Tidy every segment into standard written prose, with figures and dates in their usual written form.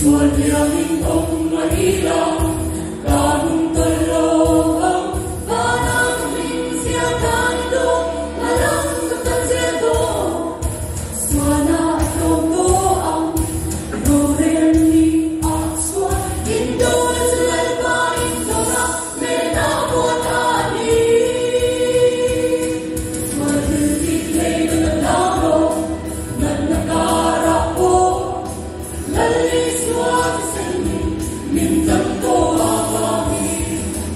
xuân hiền ông là đi lòng con tuần lô và nắng mình sia tan đô là lăng tâm tân sia đô suana đô đô ông đô riêng đi ác xuân Indo lên ba Indo na mẹ na buồn ani xuân đi lên lần nào đô lần cara ô lali xuân sinh mình tâm tô avami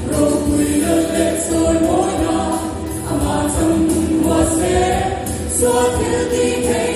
rồi vui lên sôi môi na ama tâm hoa se xuân đi